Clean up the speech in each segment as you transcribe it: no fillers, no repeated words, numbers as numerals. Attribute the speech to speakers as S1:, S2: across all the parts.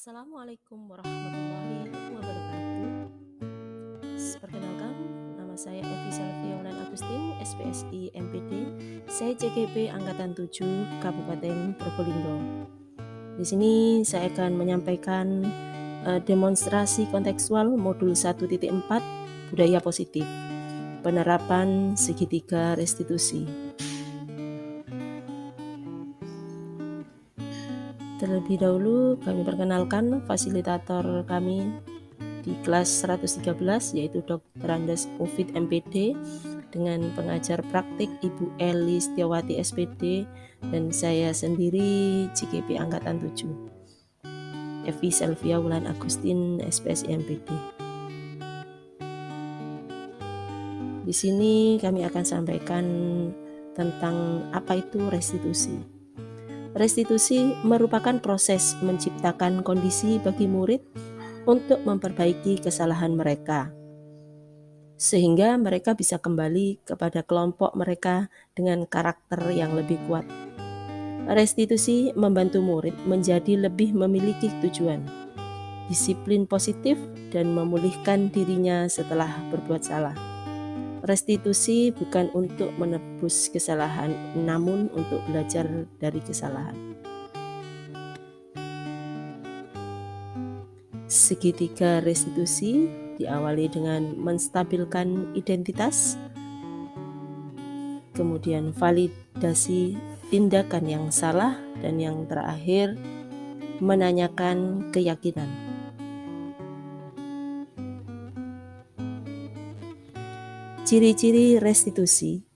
S1: Assalamualaikum warahmatullahi wabarakatuh. Perkenalkan, nama saya Evi Selvia Wulan Agustin, SPSI MPD. Saya CGP Angkatan 7 Kabupaten Probolinggo. Di sini saya akan menyampaikan demonstrasi kontekstual modul 1.4 budaya positif, penerapan segitiga restitusi. Terlebih dahulu kami perkenalkan fasilitator kami di kelas 113, yaitu Dr. Andes Mufid MPD dengan pengajar praktik Ibu Eli Setiawati SPD, dan saya sendiri CGP Angkatan 7 Evi Selvia Wulan Agustin SPSI MPD. Di sini kami akan sampaikan tentang apa itu restitusi. Restitusi merupakan proses menciptakan kondisi bagi murid untuk memperbaiki kesalahan mereka, sehingga mereka bisa kembali kepada kelompok mereka dengan karakter yang lebih kuat. Restitusi membantu murid menjadi lebih memiliki tujuan, disiplin positif, dan memulihkan dirinya setelah berbuat salah. Restitusi bukan untuk menebus kesalahan, namun untuk belajar dari kesalahan. Segitiga restitusi diawali dengan menstabilkan identitas, kemudian validasi tindakan yang salah, dan yang terakhir menanyakan keyakinan. Ciri-ciri restitusi: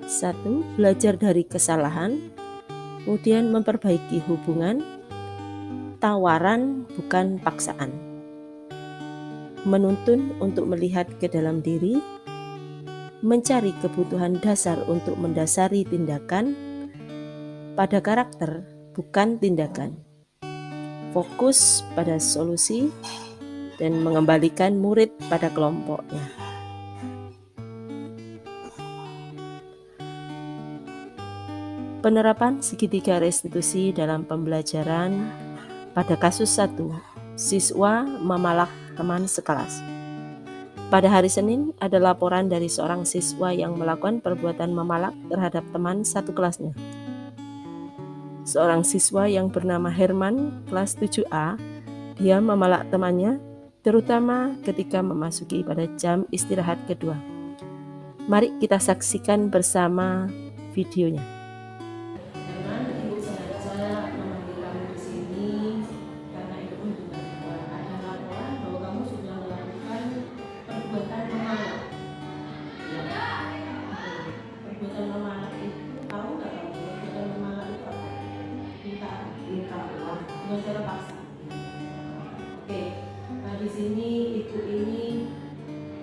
S1: 1. Belajar dari kesalahan, kemudian memperbaiki hubungan, tawaran bukan paksaan, menuntun untuk melihat ke dalam diri, mencari kebutuhan dasar untuk mendasari tindakan, pada karakter bukan tindakan, fokus pada solusi, dan mengembalikan murid pada kelompoknya. Penerapan segitiga restitusi dalam pembelajaran. Pada kasus 1, siswa memalak teman sekelas. Pada hari Senin ada laporan dari seorang siswa yang melakukan perbuatan memalak terhadap teman satu kelasnya. Seorang siswa yang bernama Herman, kelas 7A, dia memalak temannya, terutama ketika memasuki pada jam istirahat kedua. Mari kita saksikan bersama videonya. Secara paksa. Oke, nah di sini ibu ini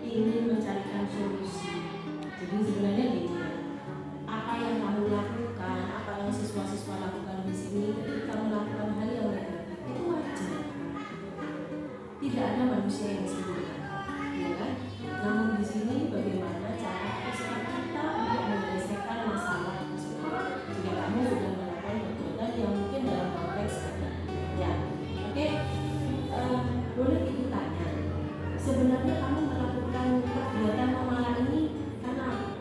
S1: ingin mencarikan solusi. Jadi sebenarnya gini, apa yang kamu lakukan, apa yang siswa-siswa lakukan di sini, ketika melakukan hal yang negatif itu wajar. Tidak ada manusia yang sempurna, ya kan? Namun di sini bagaimana cara usaha kita untuk menyelesaikan masalah tersebut. Jika kamu sudah melakukan perbuatan yang mungkin dalam konteks ya, oke, boleh ibu tanya, sebenarnya kamu melakukan perbuatan memalak ini karena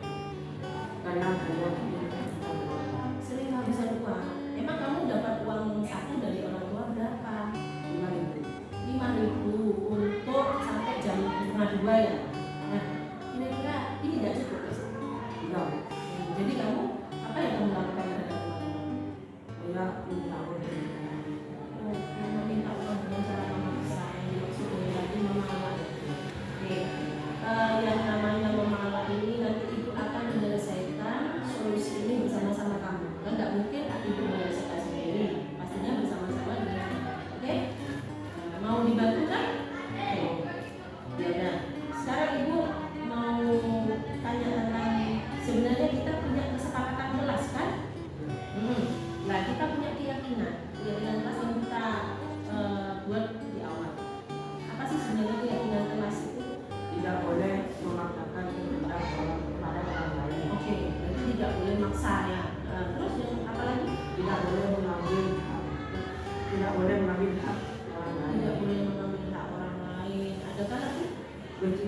S1: sering kehabisan uang. Emang kamu dapat uang saku dari orang tua berapa? 5.000 untuk sampai jam 1:30 ya. Nah, kira-kira ini tidak cukup ya? Enggak. Jadi kamu apa yang kamu lakukan terhadap orang tua? Saya meminta uang dengan cara memaksa, yang dimaksud tadi memalak. Oke, yang namanya memalak ini nanti ibu akan menyelesaikan solusi ini bersama-sama kamu. Kan nggak mungkin ibu menyelesaikan sendiri, pastinya bersama-sama dengan. Oke, mau dibantu kan? Oke, ya udah. Sekarang ibu mau tanya tentang sebenarnya kita punya kesepakatan kelas kan? Nah, kita punya keyakinan kelas yang kita buat di awal. Apa sih sebenarnya keyakinan kelas itu? Tidak boleh memaksakan kehendak kepada orang lain. Oke, berarti tidak boleh maksa ya. Terus yang apa lagi? Tidak boleh mengambil hak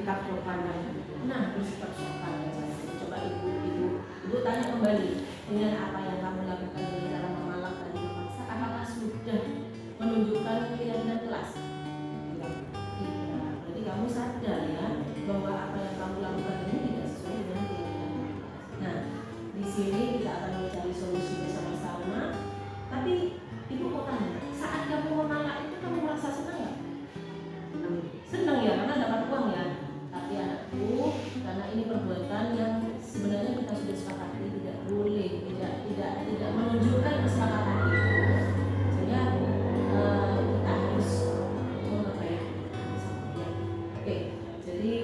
S2: bersikap sopan aja.
S1: Nah, bersikap sopan aja. Coba ibu tanya kembali, dengan apa yang kamu lakukan dengan cara memalak dan memaksa, apakah sudah menunjukkan keyakinan kelas? Tidak. Berarti kamu sadar ya bahwa apa yang kamu lakukan ini tidak sesuai dengan keyakinan kelas. Nah, di sini kita akan mencari solusi bersama-sama. Tapi ibu mau tanya, saat kamu memalak itu kamu merasa senang nggak? Senang ya, karena dapat uang ya. Tapi anakku, karena ini perbuatan yang sebenarnya kita sudah sepakati tidak boleh, tidak menunjukkan kesepakatan itu. Sehingga kita harus mengerti. Oke, jadi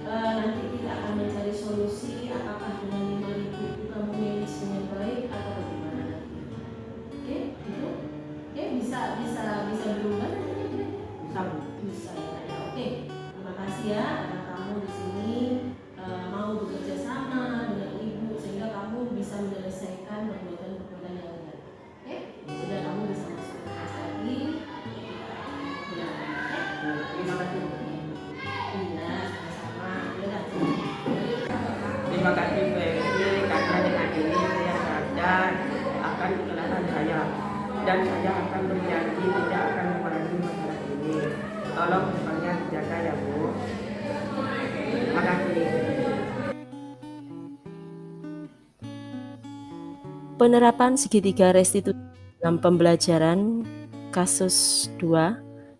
S1: nanti kita akan mencari solusi apakah dengan 5.000 itu kamu manage dengan baik atau bagaimana nanti. Oke, itu bisa berubah bisa ya. Oke, terima kasih ya karena kamu di sini mau bekerja sama dengan ibu sehingga kamu bisa menyelesaikan perbuatan yang lain. Oke, sudah kamu bisa masuk ke kelas lagi.
S2: Terima kasih.
S1: Iya, sama-sama.
S2: Terima kasih Bu Emi, karena dengan ini saya sadar akan kesalahan saya dan saya akan berjanji tidak akan mengulangi masalah ini. Tolong depannya dijaga ya Bu. Terima kasih.
S3: Penerapan segitiga restitusi dalam pembelajaran kasus 2,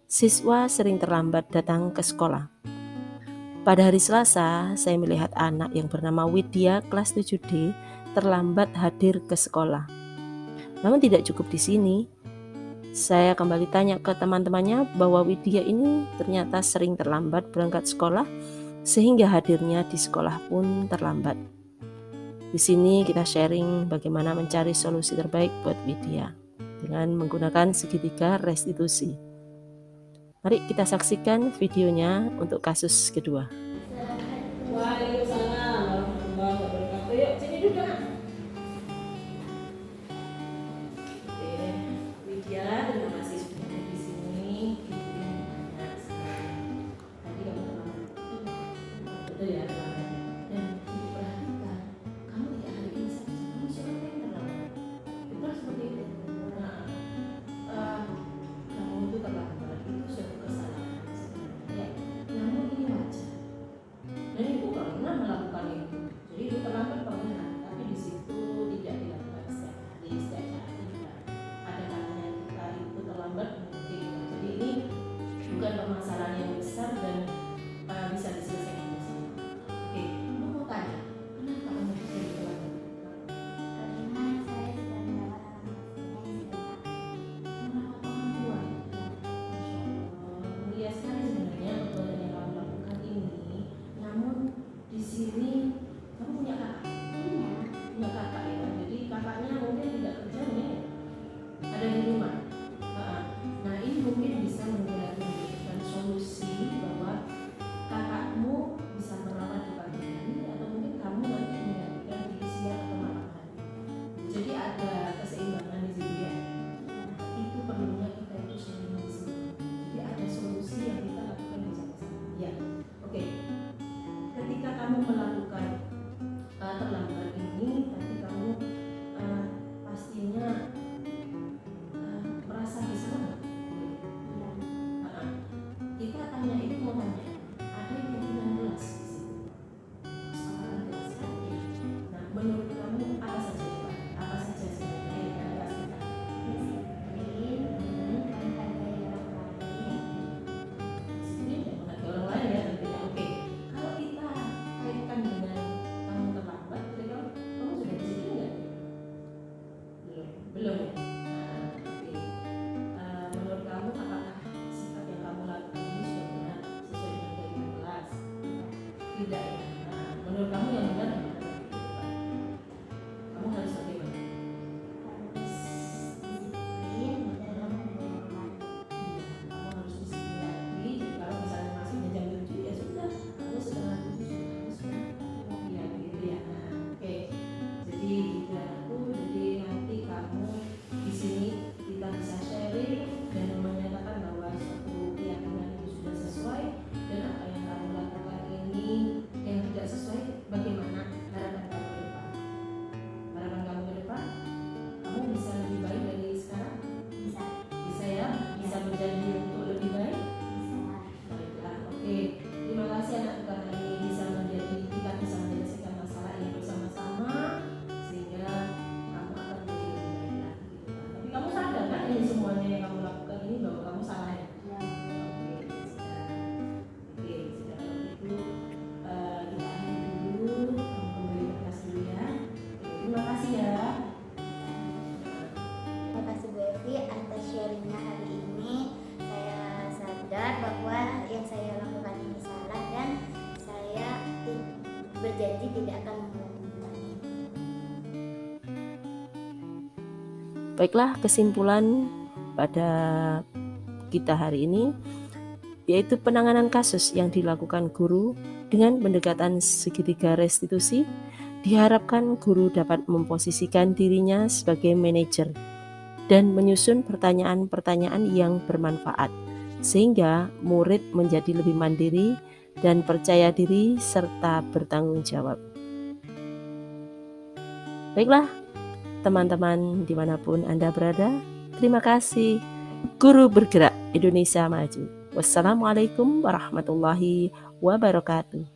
S3: siswa sering terlambat datang ke sekolah. Pada hari Selasa, saya melihat anak yang bernama Widya kelas 7D terlambat hadir ke sekolah. Namun tidak cukup di sini. Saya kembali tanya ke teman-temannya bahwa Widya ini ternyata sering terlambat berangkat sekolah sehingga hadirnya di sekolah pun terlambat. Di sini kita sharing bagaimana mencari solusi terbaik buat Widya dengan menggunakan segitiga restitusi. Mari kita saksikan videonya untuk kasus kedua.
S1: Waalaikumsalam warahmatullahi wabarakatuh. Yuk, sini duduk nak. Oke, Widya, terima kasih sudah ada di sini. Tadi kamu betul ya, dan diperhatikan kamu tidak hari ini kamu seorang yang terlambat. Betul seperti itu. Nah, kamu itu terlambat itu suatu kesalahan sebenarnya. Namun ini wajar. Dan ibu pernah melakukan itu. Jadi itu terlambat pernah, tapi di situ tidak dilakukan setiap hari, setiap saat tidak. Ada kalanya kita itu terlambat mungkin. Jadi ini bukan permasalahan yang besar dan bisa diselesaikan bersama. Oke, ibu mau tanya, kenapa kamu bisa terlambat?
S4: Karena saya sedang merawat
S1: Merawat orang tua. Masya Allah, mulia sekali sebenarnya perbuatan yang kamu lakukan ini. Namun di sini kamu punya kakak, punya kakak ya. Jadi kakaknya mungkin tidak kerja nih, ada di rumah. Nah ini mungkin bisa memberikan solusi bahwa kakakmu bisa merawat di pagi hari atau mungkin kamu nanti menggantikan di siang atau malam hari. Jadi ada keseimbangan di sini ya. Itu perlunya kita itu sharing di sini. Jadi ada solusi yang kita lakukan bersama-sama. Ya, oke. Ketika kamu melakukan terlambat ini, nanti kamu pastinya merasa bersalah. Kita tanya itu mau tanya, ada yang ketinggalan kelas di situ? Kesalahan kelas kan? Ya. Nah, menurut kamu apa saja coba? Apa saja sebenarnya yang kelas kita? Disiplin ya, menghargai orang lain ya tentunya. Oke, kalau kita kaitkan dengan kamu terlambat, kira-kira kamu sudah disiplin nggak? Belum ya. Nah, oke. Menurut kamu apakah sikap yang kamu lakukan ini sudah benar sesuai dengan keyakinan kelas? Tidak ya. Nah, menurut kamu yang benar apa? Kamu harus bagaimana? Kamu harus disiplin lagi. Jadi kalau misalnya masuknya jam 7 ya sudah, kamu setengah 7 sudah harus ya begitu ya. Nah, oke. Jadi gitu aku. Jadi nanti kamu di sini kita bisa sharing dan menyatakan bahwa suatu keyakinan itu sudah sesuai dan apa yang kamu lakukan
S4: berjanji tidak akan mengulangi.
S3: Baiklah, kesimpulan pada kita hari ini yaitu penanganan kasus yang dilakukan guru dengan pendekatan segitiga restitusi. Diharapkan guru dapat memposisikan dirinya sebagai manajer dan menyusun pertanyaan-pertanyaan yang bermanfaat sehingga murid menjadi lebih mandiri dan percaya diri serta bertanggung jawab. Baiklah, teman-teman dimanapun Anda berada, terima kasih. Guru bergerak Indonesia maju. Wassalamualaikum warahmatullahi wabarakatuh.